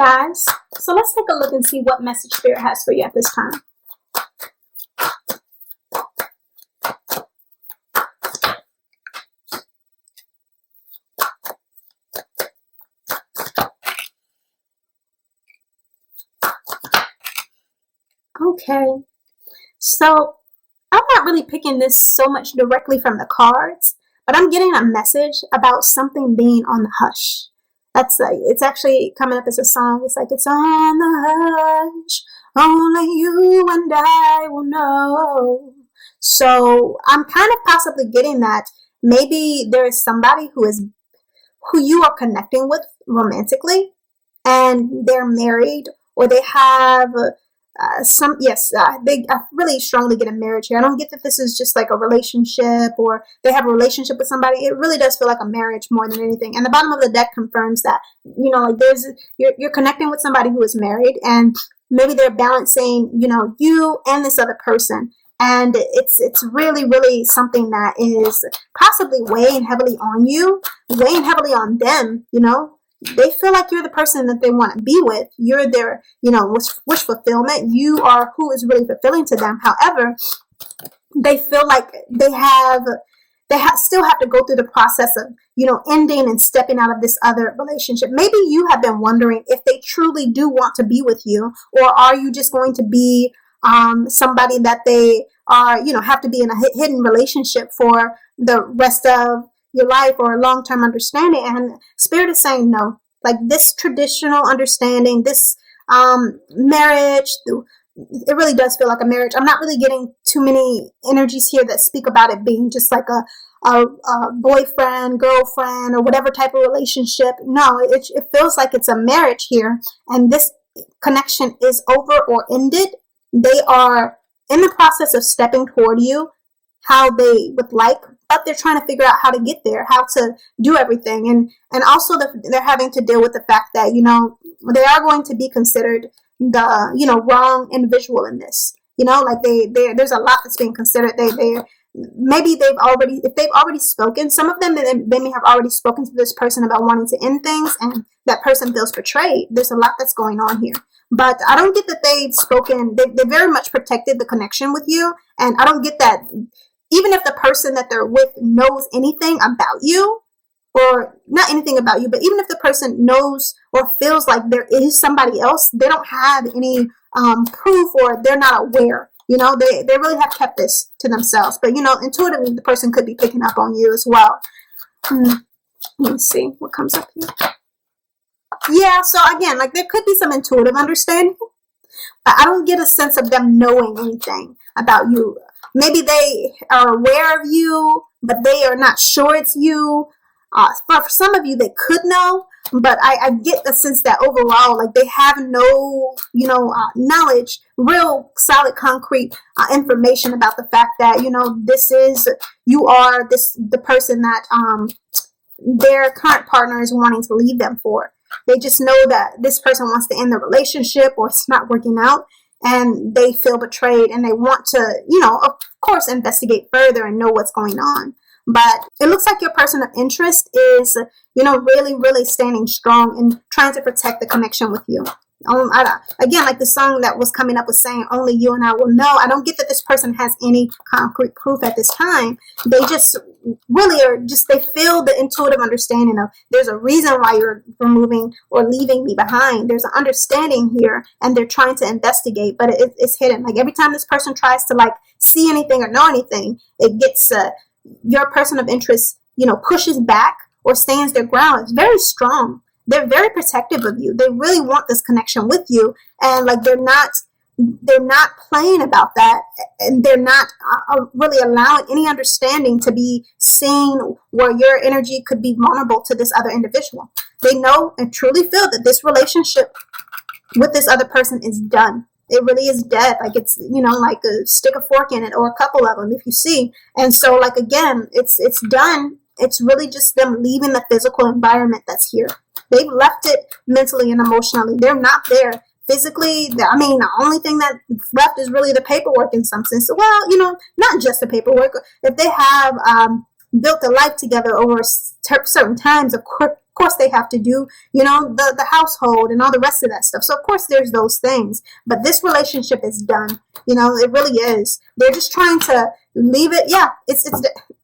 guys. So let's take a look and see what message Spirit has for you at this time. Okay, so I'm not really picking this so much directly from the cards, but I'm getting a message about something being on the hush. That's it's actually coming up as a song. It's like, it's on the hush, only you and I will know. So I'm kind of possibly getting that maybe there is somebody who you are connecting with romantically, and they're married, or they have I really strongly get a marriage here. I don't get that this is just like a relationship, or they have a relationship with somebody. It really does feel like a marriage more than anything. And the bottom of the deck confirms that, like you're connecting with somebody who is married, and maybe they're balancing, you and this other person. And it's really, really something that is possibly weighing heavily on you, weighing heavily on them, They feel like you're the person that they want to be with. You're their, wish fulfillment. You are who is really fulfilling to them. However, they feel like they still have to go through the process of, ending and stepping out of this other relationship. Maybe you have been wondering if they truly do want to be with you, or are you just going to be somebody that they are, have to be in a hidden relationship for the rest of your life, or a long-term understanding. And Spirit is saying no. Like this traditional understanding, this marriage, it really does feel like a marriage. I'm not really getting too many energies here that speak about it being just like a boyfriend, girlfriend, or whatever type of relationship. No, it feels like it's a marriage here, and this connection is over or ended. They are in the process of stepping toward you how they would like, but they're trying to figure out how to get there, how to do everything. And also they're having to deal with the fact that, they are going to be considered the, wrong individual in this. Like there's a lot that's being considered. Maybe if they've already spoken, some of them, they may have already spoken to this person about wanting to end things, and that person feels betrayed. There's a lot that's going on here. But I don't get that they've spoken. They very much protected the connection with you. And I don't get that even if the person that they're with knows anything about you, or not anything about you, but even if the person knows or feels like there is somebody else, they don't have any proof, or they're not aware. They really have kept this to themselves. But, intuitively, the person could be picking up on you as well. Let me see what comes up here. Yeah, so again, like there could be some intuitive understanding, but I don't get a sense of them knowing anything about you. Maybe they are aware of you, but they are not sure it's you. For some of you, they could know, but I get the sense that overall, like they have no, knowledge, real solid, concrete information about the fact that, you are the person that their current partner is wanting to leave them for. They just know that this person wants to end the relationship, or it's not working out, and they feel betrayed, and they want to, of course, investigate further and know what's going on. But it looks like your person of interest is, really, really standing strong and trying to protect the connection with you. Again, like the song that was coming up was saying, only you and I will know. I don't get that this person has any concrete proof at this time. They just really are they feel the intuitive understanding of there's a reason why you're removing or leaving me behind. There's an understanding here, and they're trying to investigate, but it's hidden. Like every time this person tries to like see anything or know anything, it gets your person of interest, pushes back or stands their ground. It's very strong. They're very protective of you. They really want this connection with you, and like they're not playing about that, and they're not really allowing any understanding to be seen where your energy could be vulnerable to this other individual. They know and truly feel that this relationship with this other person is done. It really is dead. Like it's, like a stick a fork in it, or a couple of them if you see. And so like, again, it's done. It's really just them leaving the physical environment that's here. They've left it mentally and emotionally. They're not there physically. The only thing that's left is really the paperwork in some sense. Well, not just the paperwork. If they have built a life together over certain times, of course they have to do, the household and all the rest of that stuff. So of course there's those things. But this relationship is done. It really is. They're just trying to leave it. Yeah, it's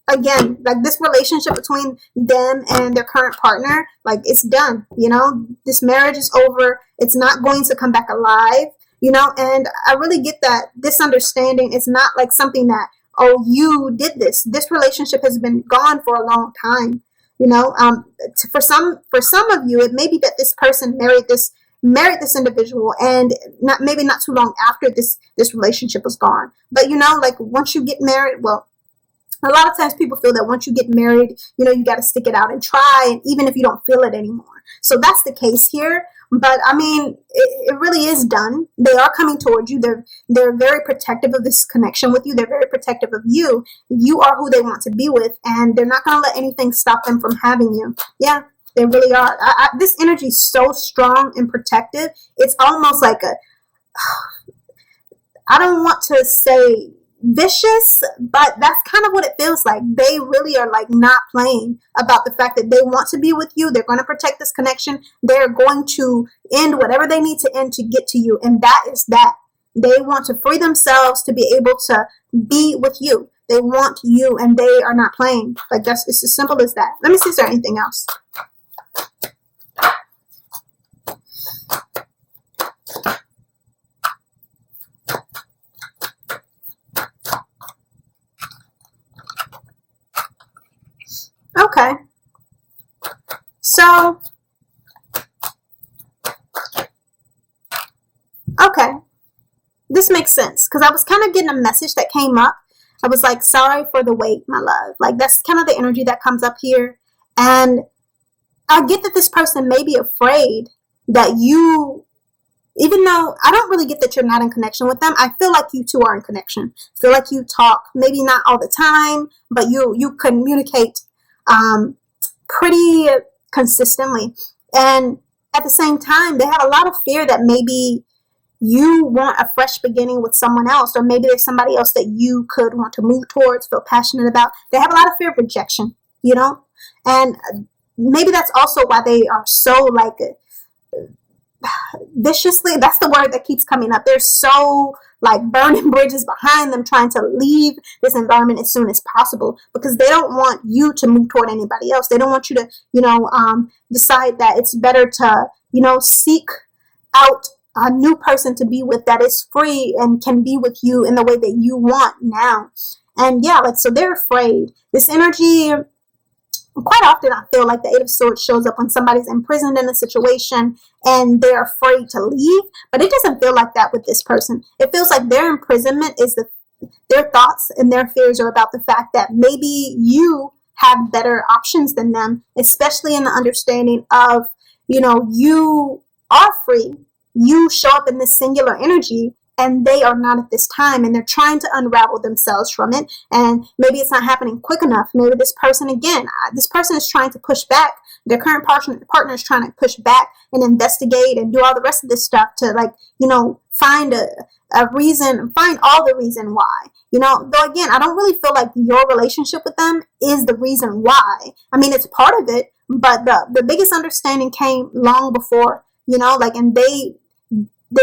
again, like this relationship between them and their current partner, like it's done. This marriage is over. It's not going to come back alive. And I really get that this understanding is not like something that, oh, you did this. This relationship has been gone for a long time. For some of you, it may be that this person married this individual, and not too long after this relationship was gone. But like once you get married, well, a lot of times people feel that once you get married, you got to stick it out and try, and even if you don't feel it anymore. So that's the case here. But I mean, it really is done. They are coming towards you. They're very protective of this connection with you. They're very protective of you. You are who they want to be with, and they're not going to let anything stop them from having you. Yeah, they really are. This energy is so strong and protective. It's almost like I don't want to say vicious, but that's kind of what it feels like. They really are like not playing about the fact that they want to be with you. They're going to protect this connection. They're going to end whatever they need to end to get to you, and that is that. They want to free themselves to be able to be with you. They want you, and they are not playing. Like it's as simple as that. Let me see if there's anything else. Okay, so, okay, this makes sense, because I was kind of getting a message that came up. I was like, sorry for the wait, my love. Like, that's kind of the energy that comes up here, and I get that this person may be afraid that you, even though I don't really get that you're not in connection with them, I feel like you two are in connection. I feel like you talk, maybe not all the time, but you communicate pretty consistently. And at the same time, they have a lot of fear that maybe you want a fresh beginning with someone else, or maybe there's somebody else that you could want to move towards, feel passionate about. They have a lot of fear of rejection, and maybe that's also why they are so like viciously, that's the word that keeps coming up. They're so like burning bridges behind them, trying to leave this environment as soon as possible, because they don't want you to move toward anybody else. They don't want you to, decide that it's better to, seek out a new person to be with that is free and can be with you in the way that you want now. And yeah, like, so they're afraid. This energy, quite often I feel like the Eight of Swords shows up when somebody's imprisoned in a situation and they're afraid to leave, but it doesn't feel like that with this person. It feels like their imprisonment is their thoughts and their fears are about the fact that maybe you have better options than them, especially in the understanding of, you are free. You show up in this singular energy, and they are not at this time, and they're trying to unravel themselves from it, and maybe it's not happening quick enough. Maybe this person is trying to push back. Their current partner is trying to push back and investigate and do all the rest of this stuff to, like, find a reason, find all the reason why. Though again, I don't really feel like your relationship with them is the reason why. I mean, it's part of it, but the biggest understanding came long before, and they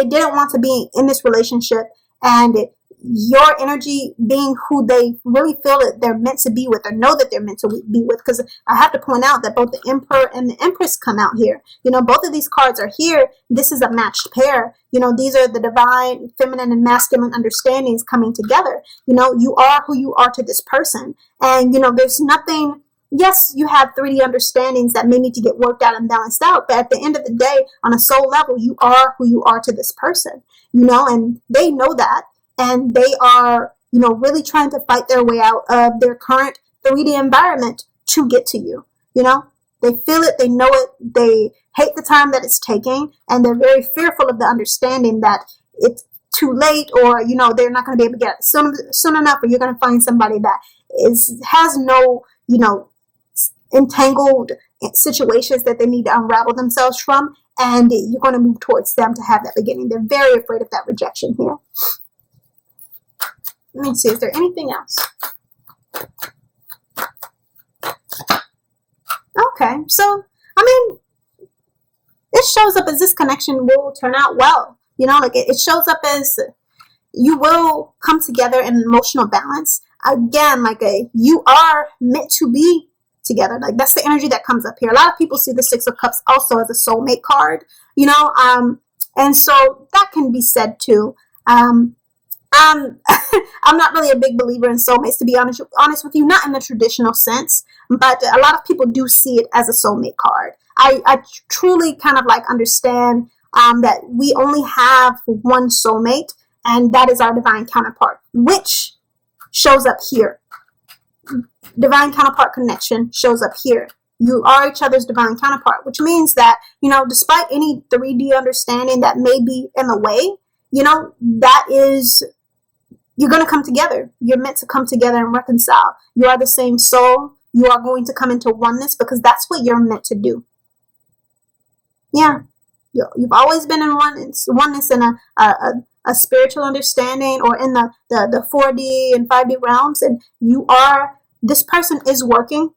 didn't want to be in this relationship, and your energy being who they really feel that they're meant to be with, or know that they're meant to be with, because I have to point out that both the Emperor and the Empress come out here. Both of these cards are here. This is a matched pair. These are the divine feminine and masculine understandings coming together. You are who you are to this person, and there's nothing. Yes, you have 3D understandings that may need to get worked out and balanced out, but at the end of the day, on a soul level, you are who you are to this person, and they know that, and they are, really trying to fight their way out of their current 3D environment to get to you. They feel it, they know it, they hate the time that it's taking, and they're very fearful of the understanding that it's too late, or, they're not going to be able to get it soon enough, or you're going to find somebody that has no, entangled situations that they need to unravel themselves from, and you're going to move towards them to have that beginning. They're very afraid of that rejection here. Let me see, is there anything else? Okay, so, I mean, it shows up as this connection will turn out well. You know, like it shows up as you will come together in emotional balance. Again, like you are meant to be together. Like that's the energy that comes up here. A lot of people see the Six of Cups also as a soulmate card, you know, and so that can be said too. I'm not really a big believer in soulmates, to be honest with you, not in the traditional sense, but a lot of people do see it as a soulmate card. I truly kind of like understand that we only have one soulmate, and that is our divine counterpart, which shows up here. Divine counterpart connection shows up here. You are each other's divine counterpart, which means that, you know, despite any 3D understanding that may be in the way, you know, that is, you're going to come together. You're meant to come together and reconcile. You are the same soul. You are going to come into oneness because that's what you're meant to do. Yeah. You've always been in oneness in a spiritual understanding, or in the 4D and 5D realms. And this person is working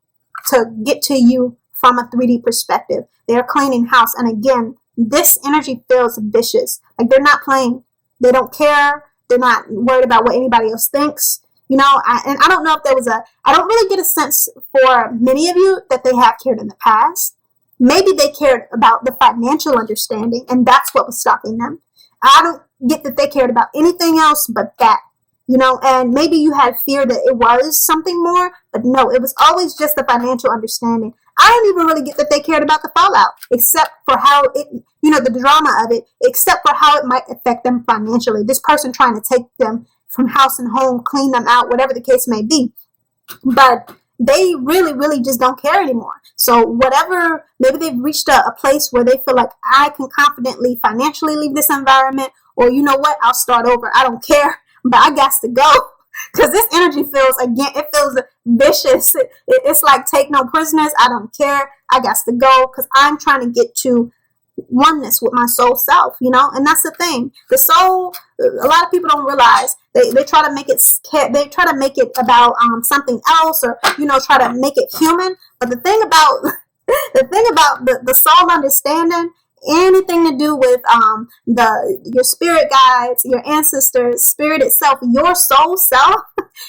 to get to you from a 3D perspective. They are cleaning house. And again, this energy feels vicious. Like they're not playing. They don't care. They're not worried about what anybody else thinks. You know, and I don't know if I don't really get a sense for many of you that they have cared in the past. Maybe they cared about the financial understanding, and that's what was stopping them. I don't get that they cared about anything else but that. You know, and maybe you had fear that it was something more, but no, it was always just the financial understanding. I don't even really get that they cared about the fallout, except for how it, you know, the drama of it, except for how it might affect them financially. This person trying to take them from house and home, clean them out, whatever the case may be. But they really, really just don't care anymore. So whatever, maybe they've reached a place where they feel like I can confidently financially leave this environment, or you know what, I'll start over. I don't care. But I got to go, because this energy feels, again, it feels vicious. It's like, take no prisoners. I don't care. I got to go, because I'm trying to get to oneness with my soul self, you know. And that's the thing. The soul, a lot of people don't realize, they try to make it about something else, or, you know, try to make it human. But the thing about the soul understanding, anything to do with your spirit guides, your ancestors, spirit itself, your soul self,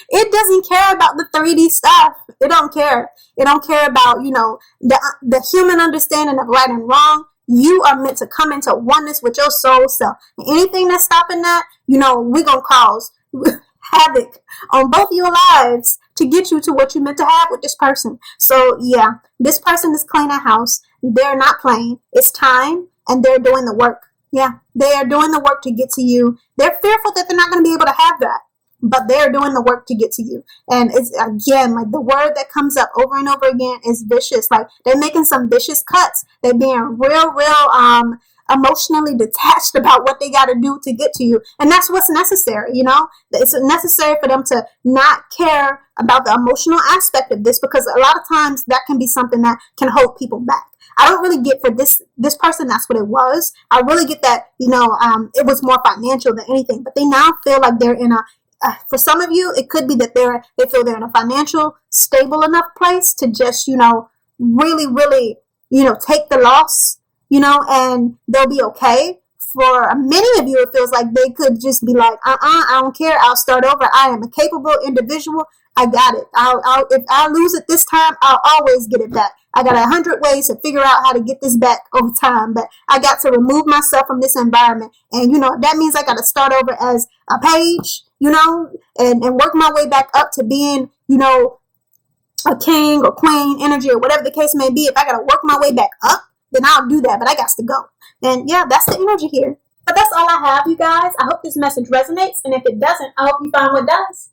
it doesn't care about the 3D stuff. It don't care. It don't care about, you know, the human understanding of right and wrong. You are meant to come into oneness with your soul self. And anything that's stopping that, you know, we're going to cause havoc on both your lives to get you to what you meant to have with this person. So yeah, this person is cleaning house. They're not playing. It's time, and they're doing the work. Yeah, they are doing the work to get to you. They're fearful that they're not going to be able to have that, but they're doing the work to get to you. And it's, again, like the word that comes up over and over again is vicious. Like they're making some vicious cuts. They're being real emotionally detached about what they got to do to get to you. And that's what's necessary, you know. It's necessary for them to not care about the emotional aspect of this, because a lot of times that can be something that can hold people back. I don't really get, for this person, that's what it was. I really get that, you know, it was more financial than anything, but they now feel like they're in for some of you, it could be that they feel they're in a financial stable enough place to just, you know, really, really, you know, take the loss, you know, and they'll be okay. For many of you, it feels like they could just be like, I don't care. I'll start over. I am a capable individual. I got it. If I lose it this time, I'll always get it back. I got 100 ways to figure out how to get this back over time, but I got to remove myself from this environment. And, you know, that means I got to start over as a page, you know, and work my way back up to being, you know, a king or queen energy or whatever the case may be. If I got to work my way back up, then I'll do that, but I got to go. And yeah, that's the energy here. But that's all I have, you guys. I hope this message resonates. And if it doesn't, I hope you find what does.